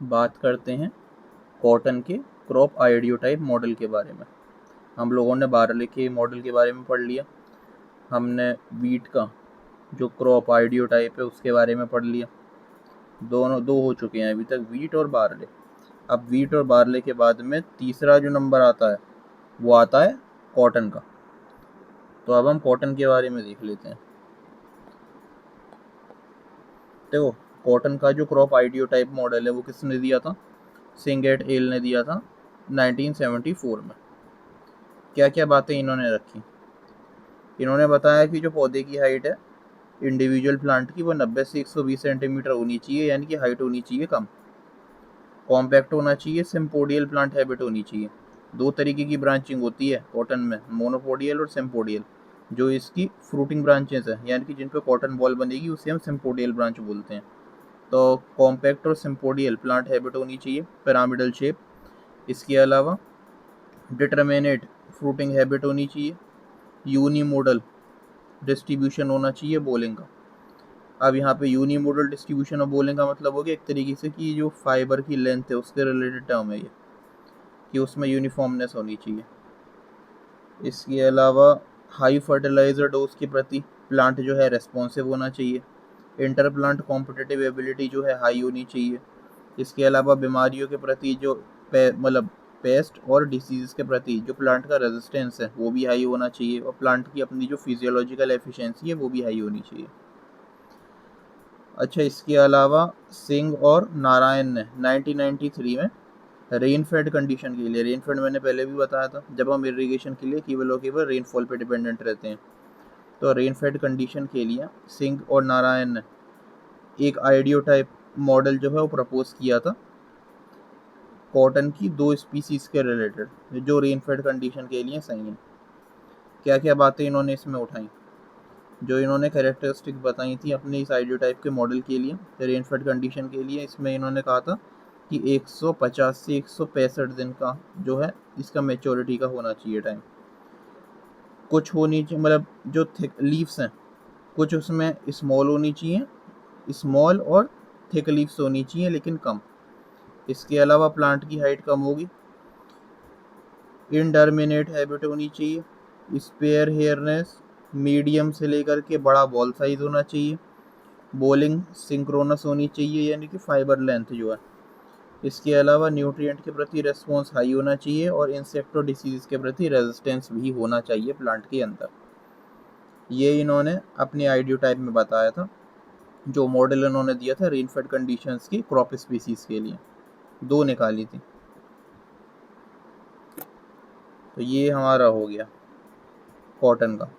बात करते हैं कॉटन के क्रॉप आइडियोटाइप मॉडल के बारे में। हम लोगों ने बारले के मॉडल के बारे में पढ़ लिया, हमने वीट का जो क्रॉप आइडियोटाइप है उसके बारे में पढ़ लिया। दो हो चुके हैं अभी तक, वीट और बारले। अब वीट और बारले के बाद में तीसरा जो नंबर आता है वो आता है कॉटन का। तो अब हम कॉटन के बारे में देख लेते हैं। देखो, कॉटन का जो क्रॉप आइडियोटाइप मॉडल है वो किसने दिया था? सिंग एट एल ने दिया था 1974 में। क्या क्या बातें इन्होंने रखी? इन्होंने बताया कि जो पौधे की हाइट है इंडिविजुअल प्लांट की वो 90 से 120 सेंटीमीटर होनी चाहिए, यानी कि हाइट होनी चाहिए कम। कॉम्पैक्ट होना चाहिए, सिम्पोडियल प्लांट हैबिट होनी चाहिए। दो तरीके की ब्रांचिंग होती है कॉटन में, मोनोपोडियल और सिम्पोडियल। जो इसकी फ्रूटिंग ब्रांचेस है, यानी कि जिन पे कॉटन बॉल बनेगी उसे हम सिम्पोडियल ब्रांच बोलते हैं। तो कॉम्पैक्ट और सिम्पोडियल प्लांट हैबिट होनी चाहिए, पिरामिडल शेप। इसके अलावा डिटरमिनेट फ्रूटिंग हैबिट होनी चाहिए, यूनिमोडल डिस्ट्रीब्यूशन होना चाहिए बोलिंग का। अब यहाँ पे यूनिमोडल डिस्ट्रीब्यूशन और बोलिंग का मतलब हो गया एक तरीके से कि जो फाइबर की लेंथ है उसके रिलेटेड टर्म है ये, कि उसमें यूनिफॉर्मनेस होनी चाहिए। इसके अलावा हाई फर्टिलाइजर डोज के प्रति प्लांट जो है रेस्पॉन्सिव होना चाहिए। इंटर प्लांट कॉम्पिटिटिव एबिलिटी जो है हाई होनी चाहिए। इसके अलावा बीमारियों के प्रति जो मतलब पेस्ट और डिसीज के प्रति जो प्लांट का रेजिस्टेंस है वो भी हाई होना चाहिए, और प्लांट की अपनी जो फिजियोलॉजिकल एफिशिएंसी है वो भी हाई होनी चाहिए। अच्छा, इसके अलावा सिंह और नारायण ने 1993 में रेन फेड कंडीशन के लिए, रेन फेड मैंने पहले भी बताया था, जब हम इरिगेशन के लिए केवल और केवल रेनफॉल पे डिपेंडेंट रहते हैं, तो रेन फेड कंडीशन के लिए सिंह और नारायण ने एक आइडियोटाइप मॉडल जो है वो प्रपोज किया था कॉटन की दो स्पीसीज के रिलेटेड जो रेन फेड कंडीशन के लिए सही हैं। क्या क्या बातें इन्होंने इसमें उठाई? जो इन्होंने कैरेक्टरिस्टिक बताई थी अपने इस आइडियोटाइप के मॉडल के लिए रेन फेड कंडीशन के लिए, इसमें इन्होंने कहा था कि 150 से 165 दिन का जो है इसका मेच्योरिटी का होना चाहिए टाइम। कुछ होनी चाहिए, मतलब जो थिक लीव्स हैं कुछ उसमें स्मॉल होनी चाहिए, स्मॉल और थिक लीव्स होनी चाहिए लेकिन कम। इसके अलावा प्लांट की हाइट कम होगी, इनडर्मिनेट हैबिट होनी चाहिए, स्पेयर हेयरनेस, मीडियम से लेकर के बड़ा बॉल साइज होना चाहिए, बॉलिंग सिंक्रोनस होनी चाहिए यानी कि फाइबर लेंथ जो है। इसके अलावा न्यूट्रिएंट के प्रति रेस्पॉन्स हाई होना चाहिए और इंसेक्ट और डिसीज के प्रति रेजिस्टेंस भी होना चाहिए प्लांट के अंदर। ये इन्होंने अपने आइडियोटाइप में बताया था, जो मॉडल इन्होंने दिया था रेनफेड कंडीशंस की क्रॉप स्पीसीज के लिए, दो निकाली थी। तो ये हमारा हो गया कॉटन का।